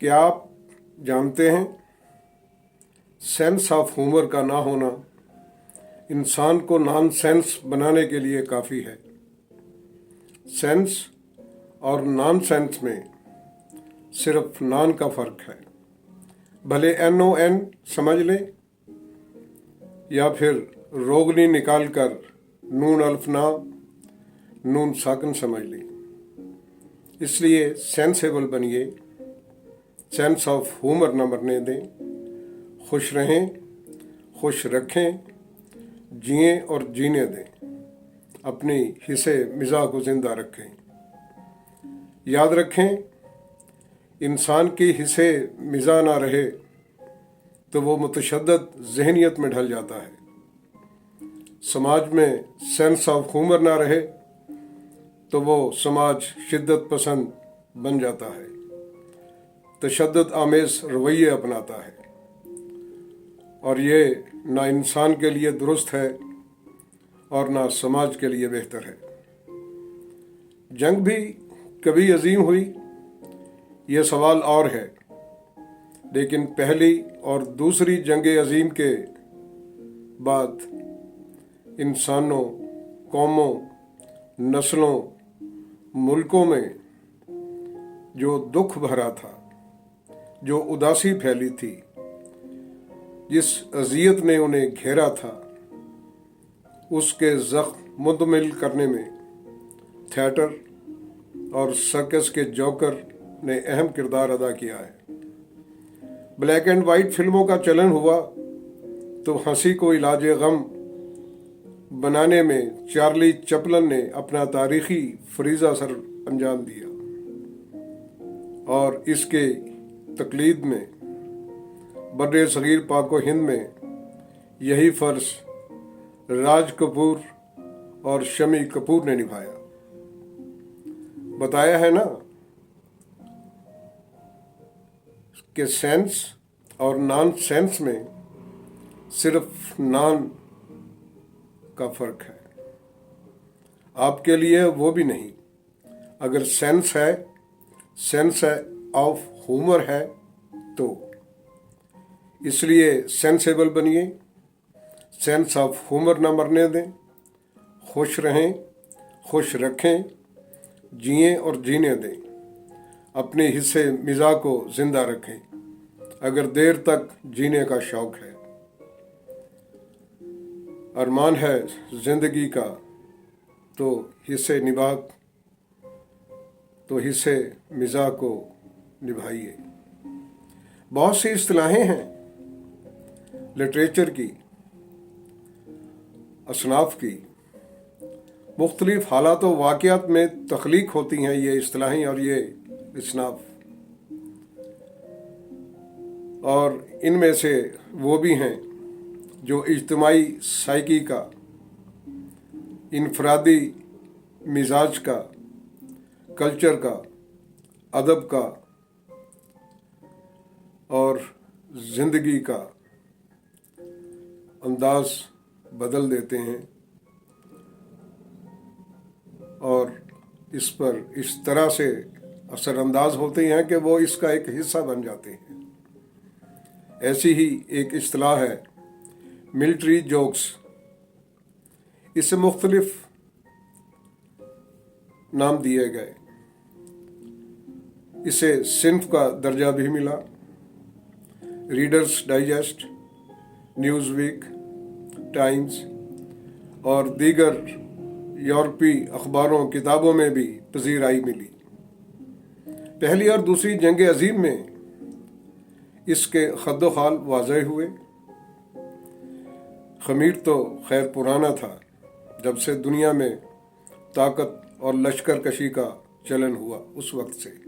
क्या आप जानते हैं सेंस ऑफ ह्यूमर का ना होना इंसान को नॉन सेंस बनाने के लिए काफ़ी है। सेंस और नॉन सेंस में सिर्फ नॉन का फ़र्क है। भले NON समझ लें या फिर रोगनी निकाल कर नून अल्फ ना नून साकन समझ लें। इसलिए सेंसेबल बनिए, सेंस ऑफ ह्यूमर न मरने दें। खुश रहें, खुश रखें, जिएं और जीने दें। अपनी हिस्से मिजाज को ज़िंदा रखें। याद रखें, इंसान की हिस्से मिजाज ना रहे तो वो मुतशद्दद ज़हनियत में ढल जाता है। समाज में सेंस ऑफ ह्यूमर ना रहे तो वो समाज शिद्दत पसंद बन जाता है, तशद्दुद आमेज़ रवैये अपनाता है, और ये ना इंसान के लिए दुरुस्त है और ना समाज के लिए बेहतर है। जंग भी कभी अजीम हुई, ये सवाल और है, लेकिन पहली और दूसरी जंग अजीम के बाद इंसानों, कौमों, नस्लों, मुल्कों में जो दुख भरा था, जो उदासी फैली थी, जिस अजियत ने उन्हें घेरा था, उसके ज़ख्म मुंतमिल करने में थिएटर और सर्कस के जोकर ने अहम किरदार अदा किया है। ब्लैक एंड वाइट फिल्मों का चलन हुआ तो हंसी को इलाज गम बनाने में चार्ली चैपलिन ने अपना तारीखी फरीज़ा सर अंजाम दिया, और इसके तकलीद में बर्रे सगीर पाक हिंद में यही फ़र्ज राज कपूर और शमी कपूर ने निभाया। बताया है ना कि सेंस और नॉन सेंस में सिर्फ नॉन का फ़र्क है। आपके लिए वो भी नहीं। अगर सेंस है ऑफ ह्यूमर है तो इसलिए सेंसेबल बनिए, सेंस ऑफ ह्यूमर ना मरने दें। खुश रहें, खुश रखें, जिएं और जीने दें। अपने हिस्से मिजाज को ज़िंदा रखें। अगर देर तक जीने का शौक़ है, अरमान है ज़िंदगी का, तो हिस्से मिजाज को निभाइए। बहुत सी इस्तिलाहें हैं लिटरेचर की, असनाफ की, मुख्तलिफ हालात व वाक़यात में तख्लीक होती हैं ये इस्तिलाहें और ये असनाफ, और इनमें से वो भी हैं जो इज्तिमाई साइकी का, इनफरादी मिजाज का, कल्चर का, अदब का और ज़िंदगी का अंदाज बदल देते हैं और इस पर इस तरह से असरअंदाज होते हैं कि वो इसका एक हिस्सा बन जाते हैं। ऐसी ही एक इस्तिलाह है मिलिट्री जोक्स। इसे मुख्तलिफ नाम दिए गए। इसे सिन्फ का दर्जा भी मिला। Reader's Digest, Newsweek, Times और दीगर यूरोपीय अखबारों किताबों में भी पजीराई मिली। पहली और दूसरी जंग अजीम में इसके खद्दो खाल वाज़ह हुए। खमीर तो खैर पुराना था, जब से दुनिया में ताकत और लश्कर कशी का चलन हुआ उस वक्त से।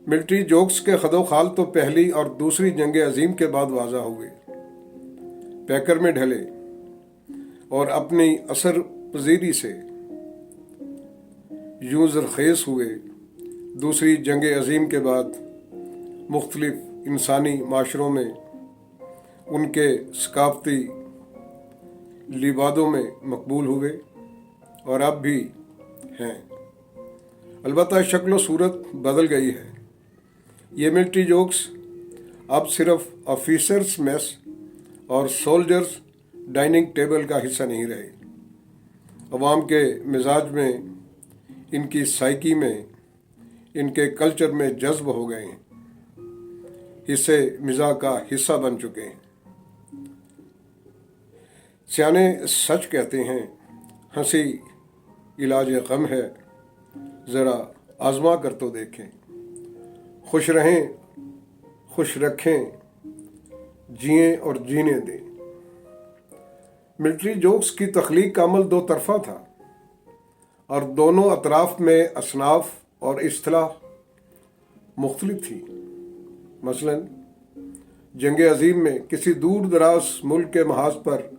मिलिट्री जोक्स के खदो खाल तो पहली और दूसरी जंग अजीम के बाद वाज़ा हुए, पैकर में ढले और अपनी असर पजीरी से यूं ज़रखेज़ हुए। दूसरी जंग अजीम के बाद मुख्तलिफ इंसानी माशरों में उनके सकाफती लिबादों में मकबूल हुए और अब भी हैं। अलबत्ता शक्ल व सूरत बदल गई है। ये मिलिट्री जोक्स अब सिर्फ ऑफिसर्स मेस और सोल्जर्स डाइनिंग टेबल का हिस्सा नहीं रहे। अवाम के मिजाज में, इनकी साइकी में, इनके कल्चर में जज्ब हो गए हैं, हिस्से मिजाज का हिस्सा बन चुके हैं। सियाने सच कहते हैं, हंसी इलाज गम है, ज़रा आजमा कर तो देखें। खुश रहें, खुश रखें, जिएं और जीने दें। मिलिट्री जोक्स की तख्लीक का अमल दो तरफा था और दोनों अतराफ में असनाफ और इस्तिलाह मुख्तलिफ थी। मसलन जंग अजीम में किसी दूर दराज मुल्क के महाज पर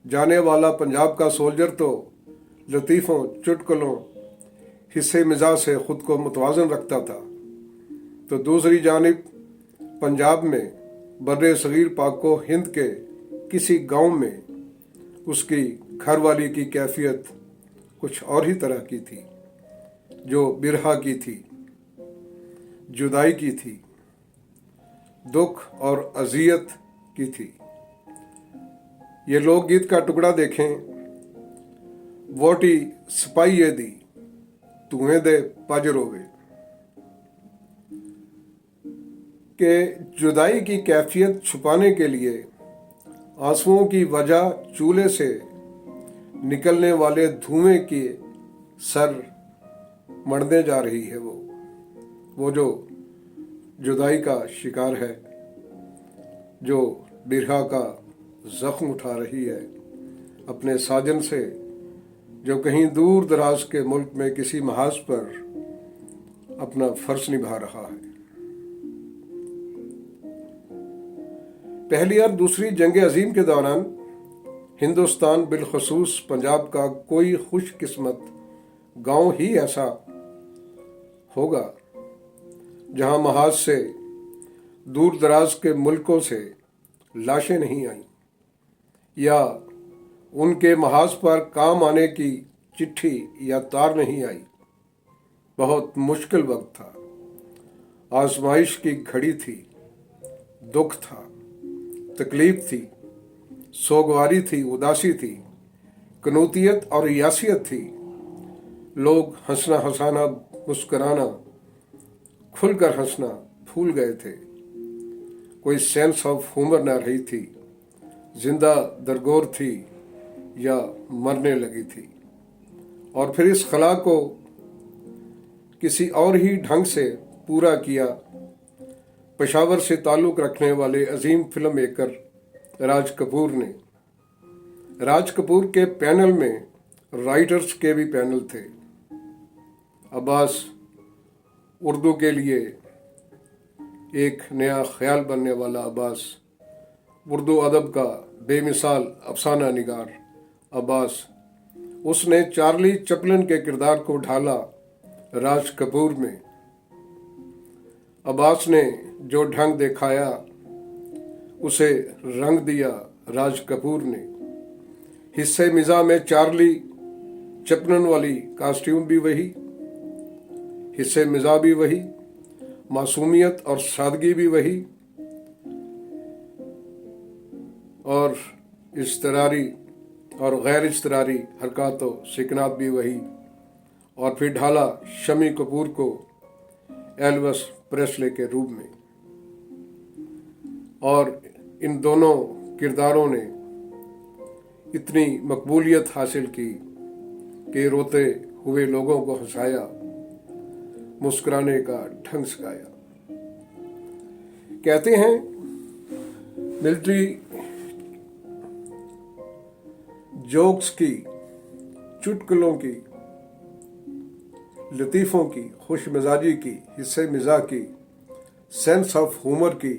जाने वाला पंजाब का सोल्जर तो लतीफ़ों, चुटकुलों, हिस्से मिजाज से ख़ुद को मुतवाज़न रखता था, तो दूसरी जानिब पंजाब में बर्रे सगीर पाको हिंद के किसी गांव में उसकी घरवाली की कैफियत कुछ और ही तरह की थी, जो बिरहा की थी, जुदाई की थी, दुख और अजियत की थी। ये लोकगीत का टुकड़ा देखें, वोटी सिपाही दी धुएं दे पज रोवे, के जुदाई की कैफियत छुपाने के लिए आंसुओं की वजह चूल्हे से निकलने वाले धुएं के सर मढ़ने जा रही है। वो जो जुदाई का शिकार है, जो बिरहा का जख्म उठा रही है अपने साजन से, जो कहीं दूर दराज के मुल्क में किसी महाज पर अपना फर्ज निभा रहा है। पहली और दूसरी जंग अजीम के दौरान हिंदुस्तान, बिलखसूस पंजाब का कोई खुशकिस्मत गांव ही ऐसा होगा जहां महाज से दूर दराज के मुल्कों से लाशें नहीं आईं या उनके महाज पर काम आने की चिट्ठी या तार नहीं आई। बहुत मुश्किल वक्त था, आजमाइश की घड़ी थी, दुख था, तकलीफ थी, सोगवारी थी, उदासी थी, कनूतियत और यासियत थी। लोग हंसना, हंसाना, मुस्कराना, खुलकर हंसना भूल गए थे। कोई सेंस ऑफ ह्यूमर न रही थी, जिंदा दरगोर थी या मरने लगी थी। और फिर इस खला को किसी और ही ढंग से पूरा किया पेशावर से ताल्लुक़ रखने वाले अजीम फिल्म मेकर राज कपूर ने। राज कपूर के पैनल में राइटर्स के भी पैनल थे। अब्बास उर्दू के लिए एक नया ख्याल बनने वाला अब्बास, उर्दू अदब का बेमिसाल अफसाना निगार अब्बास, उसने चार्ली चैपलिन के किरदार को ढाला राज कपूर में। अब्बास ने जो ढंग दिखाया उसे रंग दिया राज कपूर ने। हिस्से मिज़ा में चार्ली चैपलिन वाली कॉस्ट्यूम भी वही, हिस्से मिज़ा भी वही, मासूमियत और सादगी भी वही, और इस्तरारी और गैर इस्तरारी हरकत व सिकनात भी वही। और फिर ढाला शमी कपूर को एल्विस प्रेस्ले के रूप में। और इन दोनों किरदारों ने इतनी मकबूलियत हासिल की कि रोते हुए लोगों को हंसाया, मुस्कुराने का ढंग सिखाया। कहते हैं मिलिट्री जोक्स की, चुटकुलों की, लतीफ़ों की, खुश मिजाजी की, हिस्से मिज़ा की, सेंस ऑफ ह्यूमर की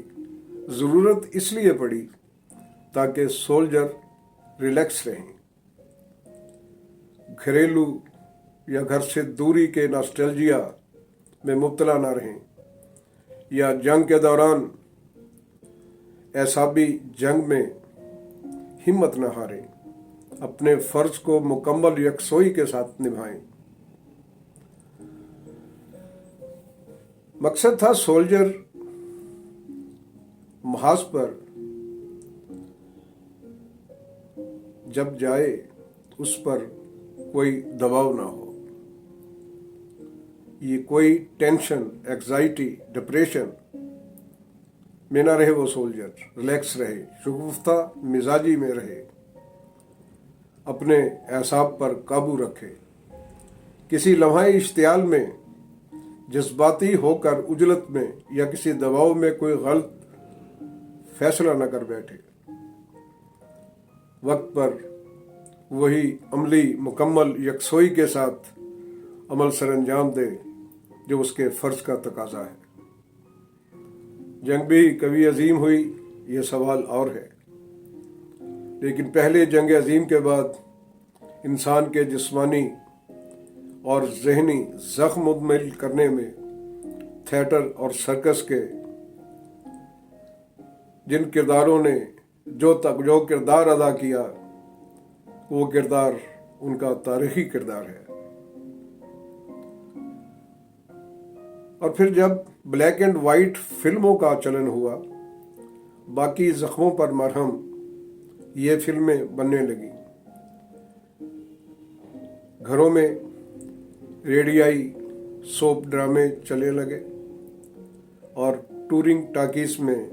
ज़रूरत इसलिए पड़ी ताकि सोल्जर रिलैक्स रहें, घरेलू या घर से दूरी के नॉस्टैल्जिया में मुब्तला ना रहें, या जंग के दौरान ऐसाबी जंग में हिम्मत न हारें, अपने फ़र्ज को मुकम्मल यकसोई के साथ निभाएं। मकसद था सोल्जर محاذ پر جب جائے اس پر کوئی دباؤ نہ ہو، یہ کوئی ٹینشن، ایگزائٹی، ڈپریشن میں نہ رہے، وہ سولجر ریلیکس رہے، شگفتہ مزاجی میں رہے، اپنے اعصاب پر قابو رکھے، کسی لمحہ اشتعال میں جذباتی ہو کر عجلت میں یا کسی دباؤ میں کوئی غلط فیصلہ نہ کر بیٹھے، وقت پر وہی عملی مکمل یکسوئی کے ساتھ عمل سر انجام دے جو اس کے فرض کا تقاضا ہے۔ جنگ بھی کبھی عظیم ہوئی، یہ سوال اور ہے، لیکن پہلے جنگ عظیم کے بعد انسان کے جسمانی اور ذہنی زخم مدمل کرنے میں تھیٹر اور سرکس کے جن کرداروں نے جو کردار ادا کیا، وہ کردار ان کا تاریخی کردار ہے۔ اور پھر جب بلیک اینڈ وائٹ فلموں کا چلن ہوا، باقی زخموں پر مرہم یہ فلمیں بننے لگیں، گھروں میں ریڈیائی سوپ ڈرامے چلنے لگے اور ٹورنگ ٹاکیز میں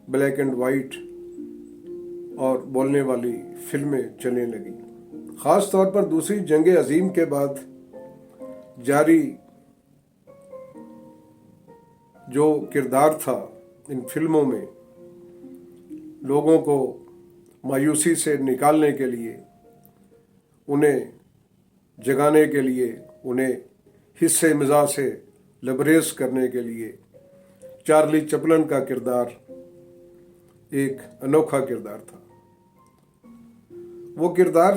بلیک اینڈ وائٹ اور بولنے والی فلمیں چلنے لگیں۔ خاص طور پر دوسری جنگ عظیم کے بعد جاری جو کردار تھا ان فلموں میں، لوگوں کو مایوسی سے نکالنے کے لیے، انہیں جگانے کے لیے، انہیں حصے مزاح سے لبریز کرنے کے لیے چارلی چپلن کا کردار ایک انوکھا کردار تھا۔ وہ کردار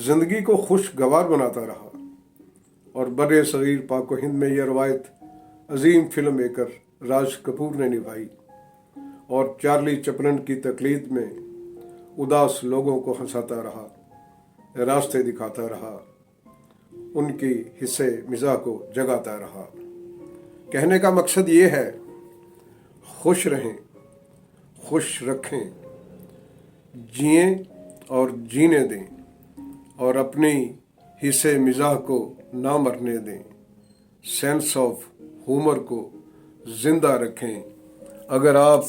زندگی کو خوشگوار بناتا رہا اور بر صغیر پاک و ہند میں یہ روایت عظیم فلم میکر راج کپور نے نبھائی اور چارلی چپلن کی تقلید میں اداس لوگوں کو ہنساتا رہا، راستے دکھاتا رہا، ان کی حصے مزاح کو جگاتا رہا۔ کہنے کا مقصد یہ ہے، خوش رہیں، خوش رکھیں، جئیں اور جینے دیں، اور اپنی حصے مزاح کو نہ مرنے دیں، سینس آف ہیومر کو زندہ رکھیں۔ اگر آپ